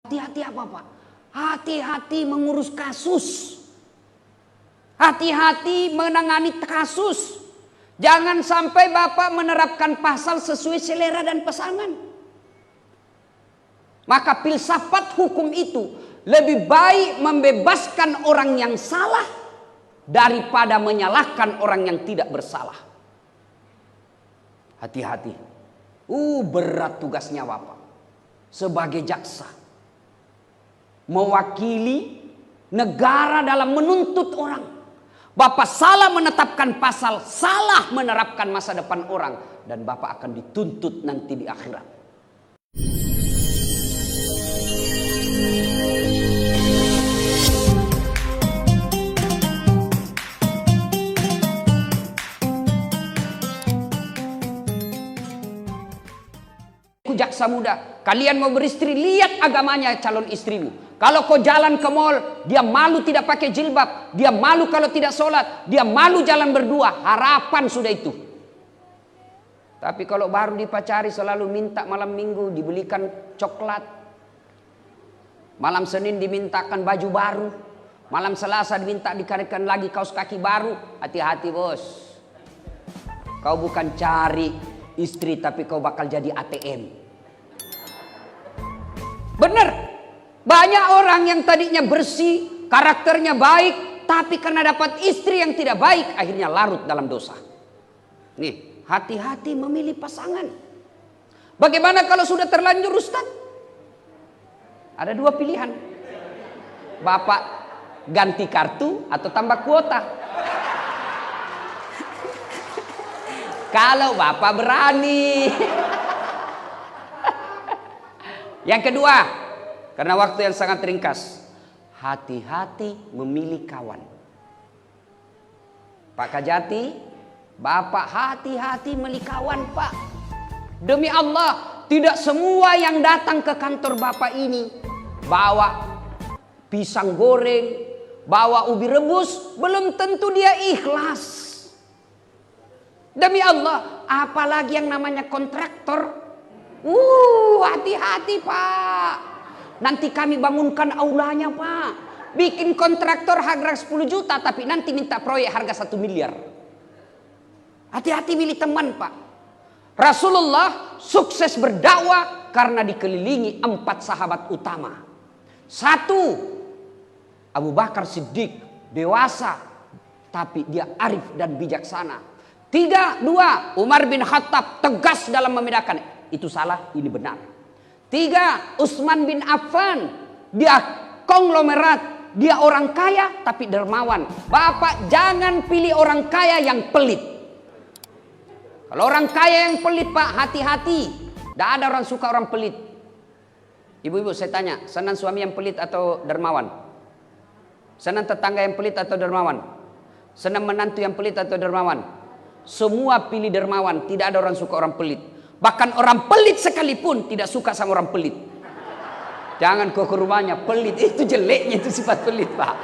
Hati-hati apa Pak? Hati-hati mengurus kasus. Hati-hati menangani kasus. Jangan sampai Bapak menerapkan pasal sesuai selera dan pasangan. Maka filsafat hukum itu lebih baik membebaskan orang yang salah daripada menyalahkan orang yang tidak bersalah. Hati-hati. Berat tugasnya Bapak sebagai jaksa. Mewakili negara dalam menuntut orang. Bapak salah menetapkan pasal, salah menerapkan masa depan orang, dan Bapak akan dituntut nanti di akhirat. Jaksa muda, kalian mau beristri, lihat agamanya calon istrimu. Kalau kau jalan ke mall, dia malu tidak pakai jilbab, dia malu kalau tidak sholat, dia malu jalan berdua, harapan sudah itu. Tapi kalau baru dipacari selalu minta malam minggu dibelikan coklat, malam Senin dimintakan baju baru, malam Selasa diminta dikarikan lagi kaos kaki baru. Hati-hati bos, kau bukan cari istri tapi kau bakal jadi ATM. Benar, banyak orang yang tadinya bersih, karakternya baik, tapi karena dapat istri yang tidak baik, akhirnya larut dalam dosa. Nih, hati-hati memilih pasangan. Bagaimana kalau sudah terlanjur Ustaz? Ada dua pilihan. Bapak ganti kartu atau tambah kuota. Kalau Bapak berani. Yang kedua, karena waktu yang sangat ringkas, hati-hati memilih kawan. Pak Kajati, Bapak hati-hati memilih kawan Pak. Demi Allah, tidak semua yang datang ke kantor Bapak ini bawa pisang goreng, bawa ubi rebus, belum tentu dia ikhlas. Demi Allah, apalagi yang namanya kontraktor. Hati-hati Pak. Nanti kami bangunkan aulanya Pak. Bikin kontraktor harga 10 juta tapi nanti minta proyek harga 1 miliar. Hati-hati milih teman Pak. Rasulullah sukses berdakwah karena dikelilingi 4 sahabat utama. 1, Abu Bakar Siddiq, dewasa tapi dia arif dan bijaksana. 2, Umar bin Khattab, tegas dalam membedakan. Itu salah, ini benar. 3, Utsman bin Affan. Dia konglomerat, dia orang kaya tapi dermawan. Bapak jangan pilih orang kaya yang pelit. Kalau orang kaya yang pelit Pak, hati-hati. Tidak ada orang suka orang pelit. Ibu-ibu saya tanya, senang suami yang pelit atau dermawan? Senang tetangga yang pelit atau dermawan? Senang menantu yang pelit atau dermawan? Semua pilih dermawan, tidak ada orang suka orang pelit. Bahkan orang pelit sekalipun tidak suka sama orang pelit. Jangan ke rumahnya pelit, itu jeleknya, itu sifat pelit Pak.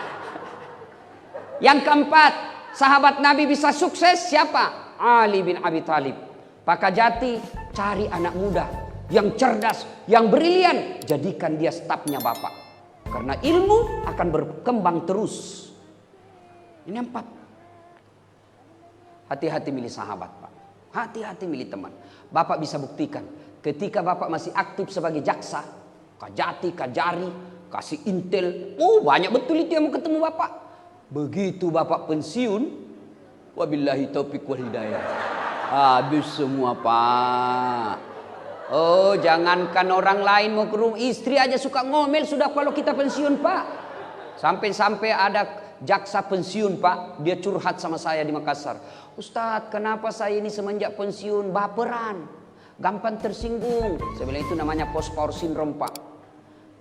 Yang keempat, sahabat Nabi bisa sukses siapa? Ali bin Abi Thalib. Pak Kajati, cari anak muda yang cerdas, yang brilian, jadikan dia stafnya Bapak. Karena ilmu akan berkembang terus. Ini 4. Hati-hati milih sahabat Pak. Hati-hati milih teman. Bapak bisa buktikan ketika Bapak masih aktif sebagai jaksa, Kajati, Kajari, kasih intel, banyak betul itu yang mau ketemu Bapak. Begitu Bapak pensiun, wabillahi taufiq wal hidayah, habis semua Pak. Jangankan orang lain mau ke rumah, istri aja suka ngomel sudah kalau kita pensiun Pak. Sampai-sampai ada jaksa pensiun Pak, dia curhat sama saya di Makassar. Ustadz, kenapa saya ini semenjak pensiun baperan, gampang tersinggung. Saya bilang itu namanya post power syndrome Pak.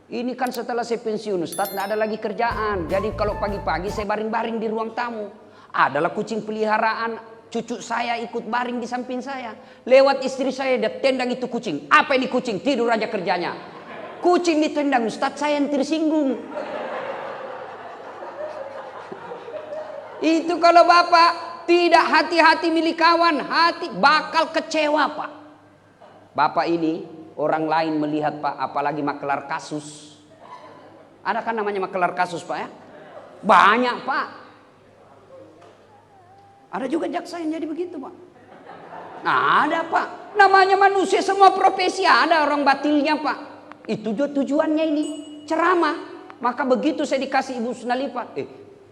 Ini kan setelah saya pensiun Ustadz, nggak ada lagi kerjaan. Jadi kalau pagi-pagi saya baring-baring di ruang tamu. Adalah kucing peliharaan, cucu saya ikut baring di samping saya. Lewat istri saya, dia tendang itu kucing. Apa ini kucing? Tidur aja kerjanya. Kucing ditendang Ustadz, saya yang tersinggung. Itu kalau Bapak tidak hati-hati milih kawan, hati bakal kecewa Pak. Bapak ini orang lain melihat Pak, apalagi makelar kasus. Ada kan namanya makelar kasus Pak ya? Banyak Pak. Ada juga jaksa yang jadi begitu Pak. Nah ada Pak. Namanya manusia semua profesi ada orang batilnya Pak. Itu tujuannya ini ceramah. Maka begitu saya dikasih Ibu Sunalipa.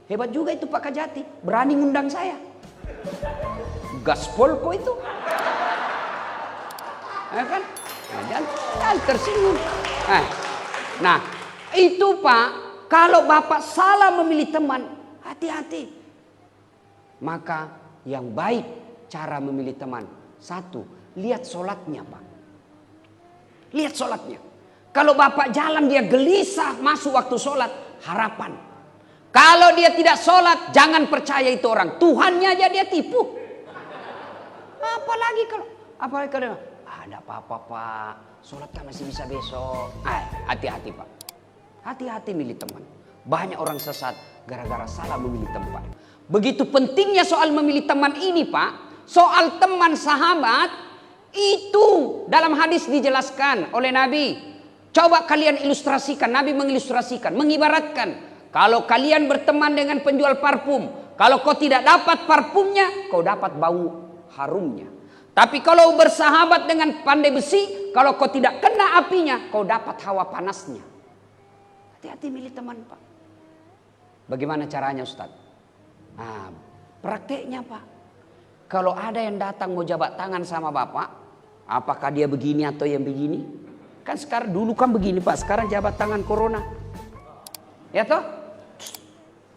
Hebat juga itu Pak Kajati. Berani ngundang saya. Gaspol kok itu. Ya kan? Nah, jangan tersinggung. Nah itu Pak. Kalau Bapak salah memilih teman. Hati-hati. Maka yang baik cara memilih teman. Satu, lihat sholatnya Pak. Lihat sholatnya. Kalau Bapak jalan dia gelisah masuk waktu sholat. Harapan. Kalau dia tidak sholat jangan percaya itu orang. Tuhannya aja dia tipu. Apalagi kalau ada apa-apa Pak. Sholat kan masih bisa besok. Hati-hati Pak. Hati-hati milih teman. Banyak orang sesat gara-gara salah memilih tempat. Begitu pentingnya soal memilih teman ini Pak. Soal teman sahabat itu dalam hadis dijelaskan oleh Nabi. Coba kalian ilustrasikan. Nabi mengilustrasikan, mengibaratkan. Kalau kalian berteman dengan penjual parfum. Kalau kau tidak dapat parfumnya, kau dapat bau harumnya. Tapi kalau bersahabat dengan pandai besi, kalau kau tidak kena apinya, kau dapat hawa panasnya. Hati-hati milih teman Pak. Bagaimana caranya Ustaz? Prakteknya Pak. Kalau ada yang datang mau jabat tangan sama Bapak, apakah dia begini atau yang begini? Kan sekarang dulu kan begini Pak, sekarang jabat tangan corona. Ya toh?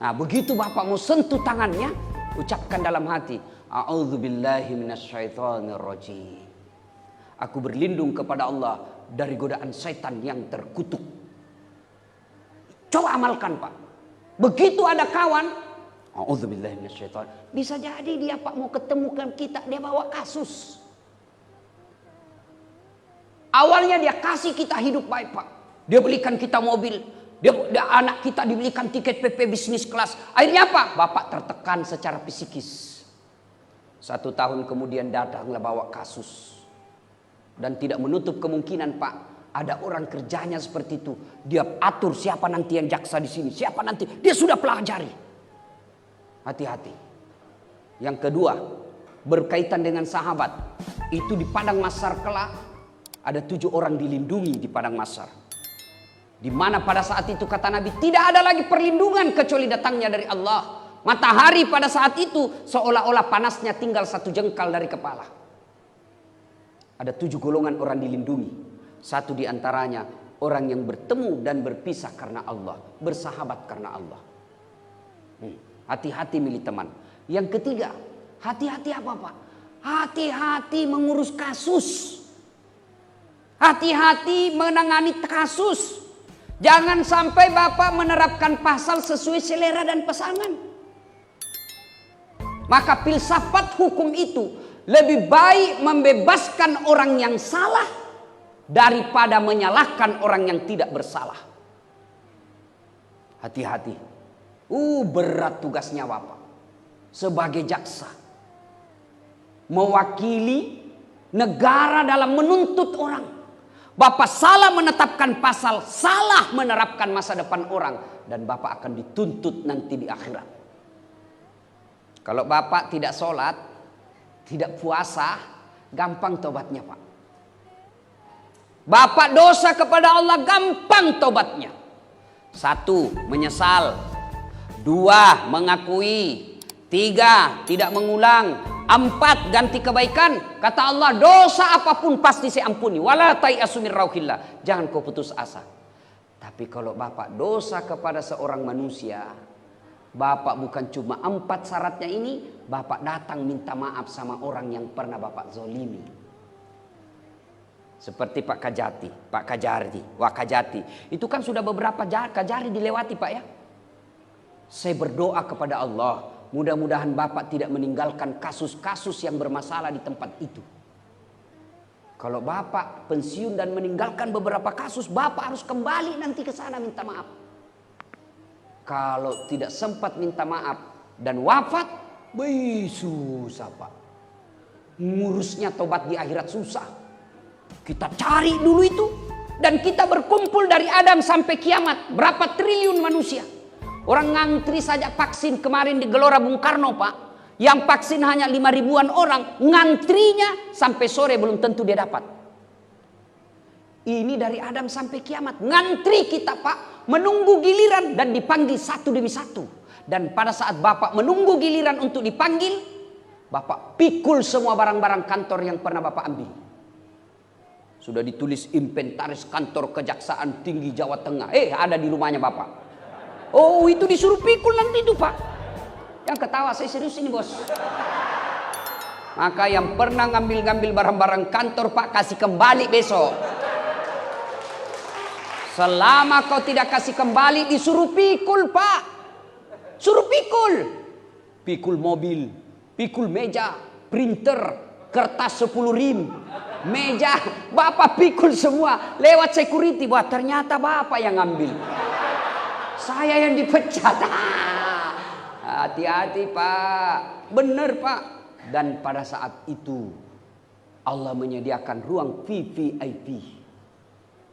Nah, begitu Bapak mau sentuh tangannya, ucapkan dalam hati, A'udzubillahi minasyaitonirrajim. Aku berlindung kepada Allah dari godaan setan yang terkutuk. Coba amalkan Pak. Begitu ada kawan, A'udzubillahi minasyaiton. Bisa jadi dia Pak mau ketemukan kita, dia bawa kasus. Awalnya dia kasih kita hidup baik Pak. Dia belikan kita mobil. Dia anak kita dibelikan tiket PP bisnis kelas. Akhirnya apa? Bapak tertekan secara psikis. 1 tahun kemudian datanglah bawa kasus. Dan tidak menutup kemungkinan Pak. Ada orang kerjanya seperti itu. Dia atur siapa nanti yang jaksa di sini. Siapa nanti. Dia sudah pelajari. Hati-hati. Yang kedua, berkaitan dengan sahabat. Itu di padang mahsyar kelak ada 7 orang dilindungi di padang mahsyar. Di mana pada saat itu kata Nabi tidak ada lagi perlindungan kecuali datangnya dari Allah. Matahari pada saat itu seolah-olah panasnya tinggal 1 jengkal dari kepala. Ada 7 golongan orang dilindungi. 1 di antaranya orang yang bertemu dan berpisah karena Allah, bersahabat karena Allah. Hati-hati milih teman. Yang ketiga, hati-hati apa Pak? Hati-hati mengurus kasus. Hati-hati menangani kasus. Jangan sampai Bapak menerapkan pasal sesuai selera dan pasangan. Maka filsafat hukum itu lebih baik membebaskan orang yang salah daripada menyalahkan orang yang tidak bersalah. Hati-hati. Berat tugasnya Bapak sebagai jaksa. Mewakili negara dalam menuntut orang. Bapak salah menetapkan pasal, salah menerapkan masa depan orang. Dan Bapak akan dituntut nanti di akhirat. Kalau Bapak tidak sholat, tidak puasa, gampang tobatnya Pak. Bapak dosa kepada Allah, gampang tobatnya. 1, menyesal. 2, mengakui. 3, tidak mengulang. 4, ganti kebaikan. Kata Allah, dosa apapun pasti saya ampuni. Wala tayasu min rauhillah. Jangan kau putus asa. Tapi kalau Bapak dosa kepada seorang manusia, Bapak bukan cuma 4 syaratnya ini, Bapak datang minta maaf sama orang yang pernah Bapak zolimi. Seperti Pak Kajati. Itu kan sudah beberapa Kajari dilewati Pak ya. Saya berdoa kepada Allah, mudah-mudahan Bapak tidak meninggalkan kasus-kasus yang bermasalah di tempat itu. Kalau Bapak pensiun dan meninggalkan beberapa kasus, Bapak harus kembali nanti ke sana minta maaf. Kalau tidak sempat minta maaf dan wafat, susah Pak. Ngurusnya tobat di akhirat susah. Kita cari dulu itu. Dan kita berkumpul dari Adam sampai kiamat. Berapa triliun manusia. Orang ngantri saja vaksin kemarin di Gelora Bung Karno, Pak. Yang vaksin hanya 5 ribuan orang. Ngantrinya sampai sore belum tentu dia dapat. Ini dari Adam sampai kiamat. Ngantri kita, Pak. Menunggu giliran dan dipanggil satu demi satu. Dan pada saat Bapak menunggu giliran untuk dipanggil, Bapak pikul semua barang-barang kantor yang pernah Bapak ambil. Sudah ditulis inventaris kantor Kejaksaan Tinggi Jawa Tengah. Ada di rumahnya Bapak. Oh, itu disuruh pikul nanti itu, Pak. Yang ketawa, saya serius ini, bos. Maka yang pernah ngambil-ngambil barang-barang kantor, Pak, kasih kembali besok. Selama kau tidak kasih kembali, disuruh pikul, Pak. Suruh pikul. Pikul mobil, pikul meja, printer, kertas 10 rim, meja, Bapak pikul semua. Lewat security, wah ternyata Bapak yang ngambil. Saya yang dipecat. Hati-hati, Pak. Benar, Pak. Dan pada saat itu Allah menyediakan ruang VVIP,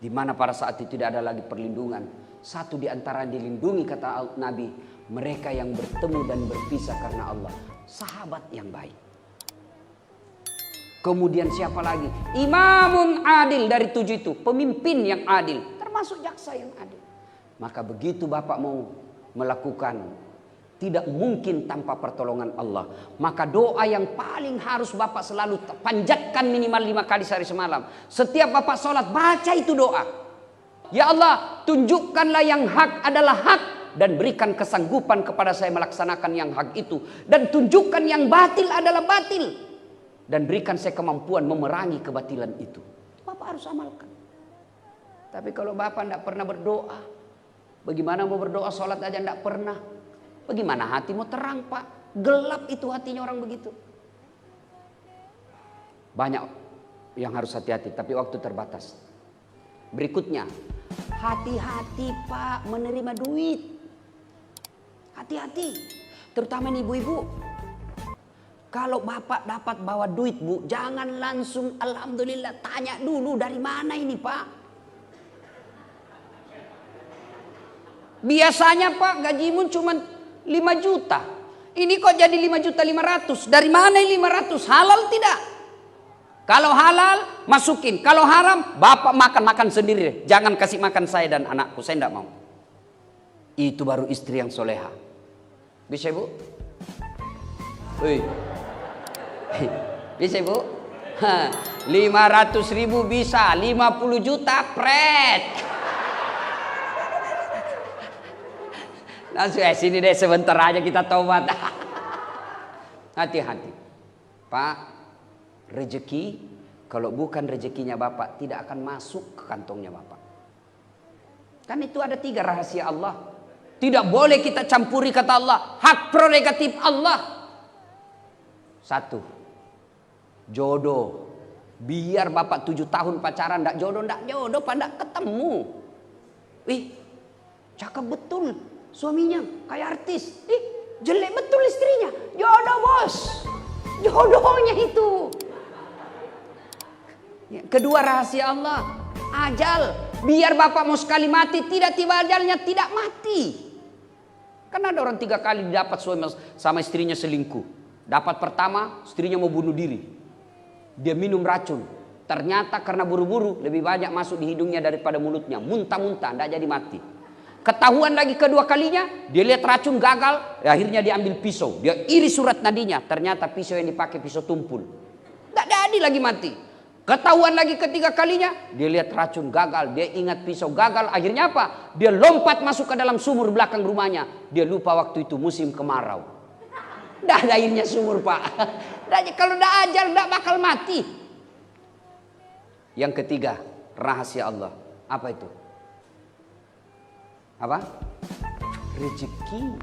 di mana pada saat itu tidak ada lagi perlindungan. Satu di antara dilindungi, kata Nabi, mereka yang bertemu dan berpisah karena Allah. Sahabat yang baik. Kemudian siapa lagi? Imamun adil, dari 7 itu. Pemimpin yang adil. Termasuk jaksa yang adil. Maka begitu Bapak mau melakukan, tidak mungkin tanpa pertolongan Allah. Maka doa yang paling harus Bapak selalu panjatkan minimal 5 kali sehari semalam. Setiap Bapak sholat, baca itu doa. Ya Allah, tunjukkanlah yang hak adalah hak. Dan berikan kesanggupan kepada saya melaksanakan yang hak itu. Dan tunjukkan yang batil adalah batil. Dan berikan saya kemampuan memerangi kebatilan itu. Bapak harus amalkan. Tapi kalau Bapak tidak pernah berdoa, bagaimana mau berdoa, sholat aja tidak pernah. Bagaimana hati mau terang, Pak? Gelap itu hatinya orang begitu. Banyak yang harus hati-hati, tapi waktu terbatas. Berikutnya, hati-hati, Pak, menerima duit. Hati-hati, terutama nih ibu-ibu. Kalau Bapak dapat bawa duit, Bu, jangan langsung alhamdulillah, tanya dulu dari mana ini, Pak. Biasanya, Pak, gajimu cuma 5 juta. Ini kok jadi 5.500.000. Dari mana 500? Halal tidak? Kalau halal, masukin. Kalau haram, Bapak makan sendiri. Jangan kasih makan saya dan anakku, saya tidak mau. Itu baru istri yang soleha. Bisa, Bu? Bisa, Bu? 500.000 bisa, 50 juta pret. Langsung sini deh, sebentar aja kita tobat. Hati-hati, Pak. Rezeki, kalau bukan rezekinya Bapak, tidak akan masuk ke kantongnya Bapak. Kan itu ada 3 rahasia Allah. Tidak boleh kita campuri, kata Allah. Hak prerogatif Allah. 1, jodoh. Biar Bapak 7 tahun pacaran, ndak jodoh, Pak, ndak ketemu. Cakep betul suaminya, kayak artis. Jelek betul istrinya. Jodoh, bos. Jodohnya itu. Kedua rahasia Allah, ajal. Biar Bapak mau sekali mati, tidak tiba ajalnya, tidak mati. Kan ada orang 3 kali dapat suami sama istrinya selingkuh. Dapat pertama, istrinya mau bunuh diri. Dia minum racun. Ternyata karena buru-buru, lebih banyak masuk di hidungnya daripada mulutnya. Muntah-muntah, tidak jadi mati. Ketahuan lagi kedua kalinya, dia lihat racun gagal, akhirnya dia ambil pisau. Dia iris surat nadinya, ternyata pisau yang dipakai pisau tumpul. Tidak jadi lagi mati. Ketahuan lagi ketiga kalinya, dia lihat racun gagal, dia ingat pisau gagal, akhirnya apa? Dia lompat masuk ke dalam sumur belakang rumahnya. Dia lupa waktu itu musim kemarau. Tidak ada airnya sumur, Pak. Kalau tidak ajal, tidak bakal mati. Yang ketiga, rahasia Allah. Apa itu? Apa? Rezeki.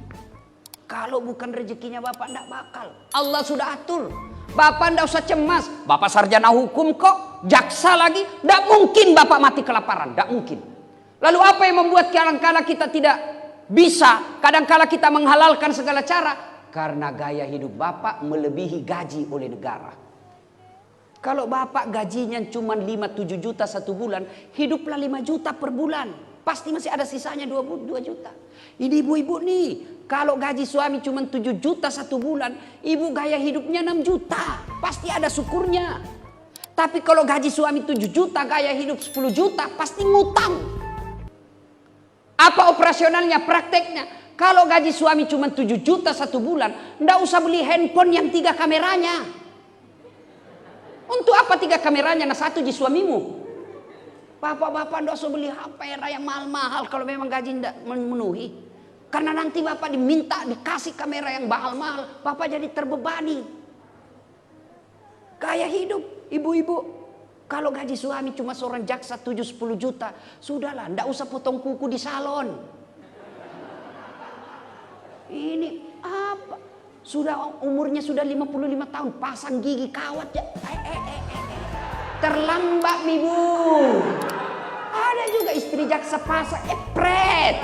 Kalau bukan rezekinya Bapak, tidak bakal. Allah sudah atur. Bapak tidak usah cemas. Bapak sarjana hukum kok, jaksa lagi. Tidak mungkin Bapak mati kelaparan. Tidak mungkin. Lalu apa yang membuat kadang-kala kita tidak bisa, kadang-kala kita menghalalkan segala cara? Karena gaya hidup Bapak melebihi gaji oleh negara. Kalau bapak gajinya cuma 5-7 juta satu bulan, hiduplah 5 juta per bulan. Pasti masih ada sisanya 2 juta. Ini ibu-ibu nih, kalau gaji suami cuma 7 juta satu bulan, ibu gaya hidupnya 6 juta. Pasti ada syukurnya. Tapi kalau gaji suami 7 juta, gaya hidup 10 juta, pasti ngutang. Apa operasionalnya, prakteknya? Kalau gaji suami cuma 7 juta satu bulan, ndak usah beli handphone yang 3 kameranya. Untuk apa 3 kameranya? Nah, 1 di suamimu. Bapak-bapak ndak usah beli HP yang mahal-mahal kalau memang gaji ndak memenuhi. Karena nanti bapak diminta dikasih kamera yang mahal-mahal, bapak jadi terbebani. Gaya hidup ibu-ibu. Kalau gaji suami cuma seorang jaksa 7-10 juta, sudahlah, ndak usah potong kuku di salon. Ini apa? Umurnya sudah 55 tahun, pasang gigi kawat ya. Terlambat nih bu. Ada juga istri jaksa pasang epret.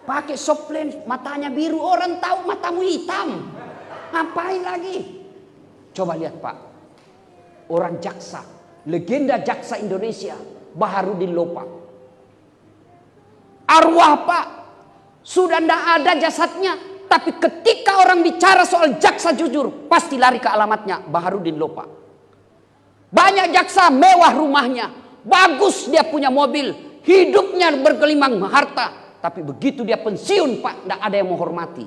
Pakai soft lens, matanya biru, orang tahu matamu hitam. Ngapain lagi? Coba lihat pak, orang jaksa, legenda jaksa Indonesia, Baharudin Lopa. Arwah pak, sudah tidak ada jasadnya. Tapi ketika orang bicara soal jaksa jujur, pasti lari ke alamatnya Baharudin Lopa. Banyak jaksa mewah rumahnya, bagus dia punya mobil, hidupnya bergelimang harta. Tapi begitu dia pensiun pak, tidak ada yang menghormati.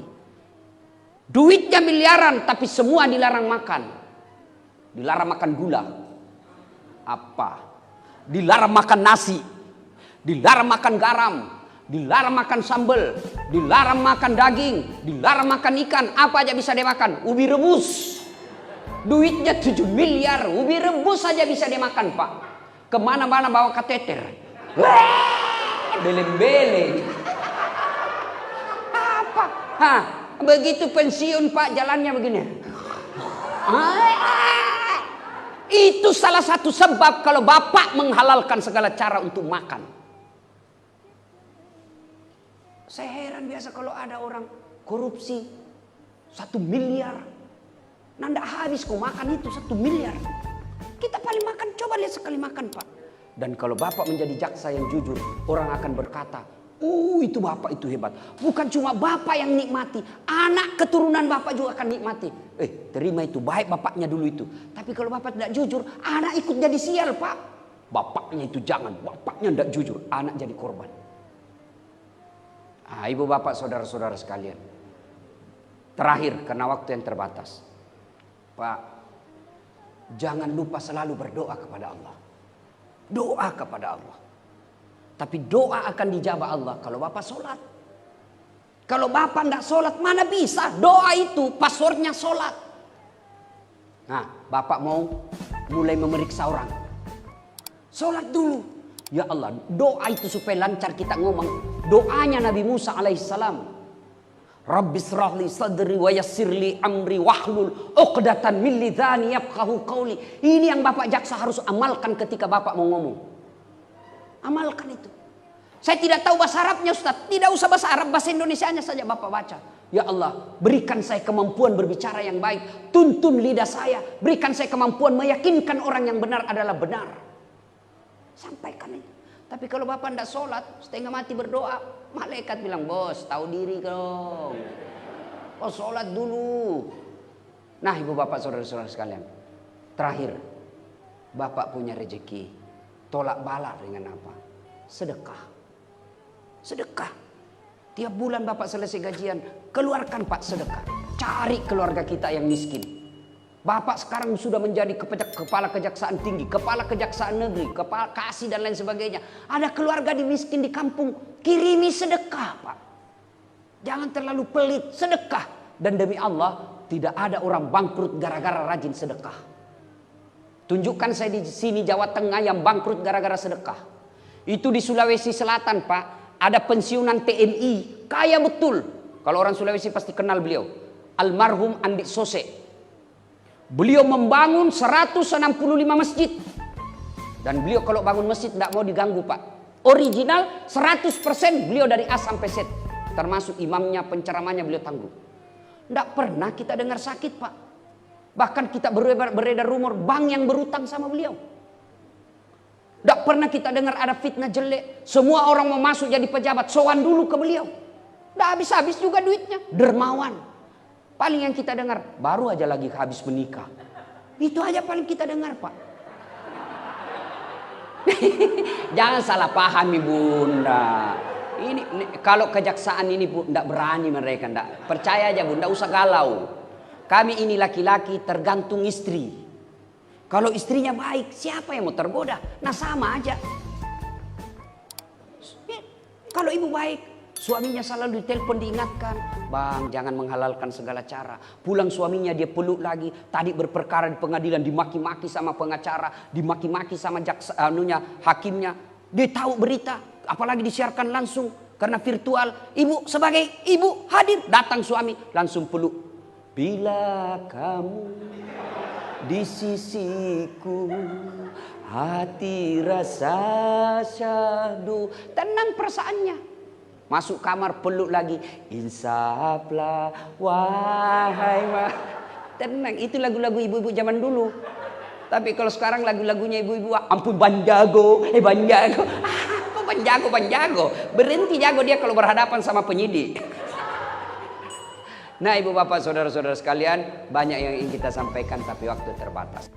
Duitnya miliaran, tapi semua dilarang makan. Dilarang makan gula. Apa? Dilarang makan nasi. Dilarang makan garam. Dilarang makan sambal, dilarang makan daging, dilarang makan ikan. Apa aja bisa dia makan? Ubi rebus. Duitnya 7 miliar, ubi rebus saja bisa dia makan pak. Kemana-mana bawa kateter. Beleng-beleng. Apa? Begitu pensiun pak, jalannya begini. Itu salah satu sebab kalau bapak menghalalkan segala cara untuk makan. Saya heran biasa kalau ada orang korupsi 1 miliar. Nanda habis kau makan itu 1 miliar. Kita paling makan, coba lihat sekali makan pak. Dan kalau bapak menjadi jaksa yang jujur, orang akan berkata, itu bapak itu hebat. Bukan cuma bapak yang nikmati, anak keturunan bapak juga akan nikmati. Terima itu, baik bapaknya dulu itu. Tapi kalau bapak tidak jujur, anak ikut jadi sial pak. Bapaknya itu jangan, bapaknya tidak jujur, anak jadi korban. Ibu bapak saudara-saudara sekalian, terakhir karena waktu yang terbatas, pak, jangan lupa selalu berdoa kepada Allah. Doa kepada Allah. Tapi doa akan dijabah Allah kalau bapak sholat. Kalau bapak tidak sholat, mana bisa? Doa itu passwordnya sholat. Nah, bapak mau mulai memeriksa orang, sholat dulu. Ya Allah, doa itu supaya lancar kita ngomong. Doanya Nabi Musa alaihissalam. Rabbi srahli sadri wa yassirli amri wahlul uqdatan min lidhani yafqahu qawli. Ini yang bapak jaksa harus amalkan ketika bapak mau ngomong. Amalkan itu. Saya tidak tahu bahasa Arabnya Ustaz. Tidak usah bahasa Arab, bahasa Indonesianya saja bapak baca. Ya Allah, berikan saya kemampuan berbicara yang baik. Tuntun lidah saya. Berikan saya kemampuan meyakinkan orang yang benar adalah benar. Sampaikan itu. Tapi kalau bapak tidak sholat, setengah mati berdoa, malaikat bilang, bos tahu diri dong. Oh sholat dulu. Nah ibu bapak saudara-saudara sekalian, terakhir, bapak punya rezeki, tolak bala dengan apa? Sedekah. Sedekah. Tiap bulan bapak selesai gajian, keluarkan pak sedekah. Cari keluarga kita yang miskin. Bapak sekarang sudah menjadi kepala kejaksaan tinggi, kepala kejaksaan negeri, kepala kasih dan lain sebagainya. Ada keluarga di miskin di kampung, kirimi sedekah pak. Jangan terlalu pelit, sedekah. Dan demi Allah, tidak ada orang bangkrut gara-gara rajin sedekah. Tunjukkan saya di sini Jawa Tengah yang bangkrut gara-gara sedekah. Itu di Sulawesi Selatan pak, ada pensiunan TNI, kaya betul. Kalau orang Sulawesi pasti kenal beliau. Almarhum Andi Sose. Beliau membangun 165 masjid. Dan beliau kalau bangun masjid tidak mau diganggu pak. Original 100% beliau dari A sampai Z. Termasuk imamnya, penceramahnya beliau tanggung. Tidak pernah kita dengar sakit pak. Bahkan kita beredar rumor bank yang berutang sama beliau. Tidak pernah kita dengar ada fitnah jelek. Semua orang mau masuk jadi pejabat, sowan dulu ke beliau. Tidak habis-habis juga duitnya. Dermawan. Paling yang kita dengar, baru aja lagi habis menikah. Itu aja paling kita dengar, Pak. Jangan salah pahami Bunda. Ini kalau kejaksaan ini Bu, tidak berani mereka. Tidak. Percaya aja Bu, tidak usah galau. Kami ini laki-laki tergantung istri. Kalau istrinya baik, siapa yang mau tergoda? Nah sama aja. Kalau ibu baik, suaminya selalu ditelepon diingatkan. Bang, jangan menghalalkan segala cara. Pulang suaminya dia peluk lagi. Tadi berperkara di pengadilan dimaki-maki sama pengacara, dimaki-maki sama hakimnya. Dia tahu berita, apalagi disiarkan langsung karena virtual. Ibu sebagai ibu hadir, datang suami langsung peluk. Bila kamu di sisiku, hati rasa syahdu. Tenang perasaannya. Masuk kamar peluk lagi. Insaflah wahai tenang. Itu lagu-lagu ibu-ibu zaman dulu. Tapi kalau sekarang lagu-lagunya ibu-ibu, ampun Banjago, Banjago. Kok Banjago. Berhenti jago dia kalau berhadapan sama penyidik. Nah ibu bapak saudara-saudara sekalian, banyak yang ingin kita sampaikan tapi waktu terbatas.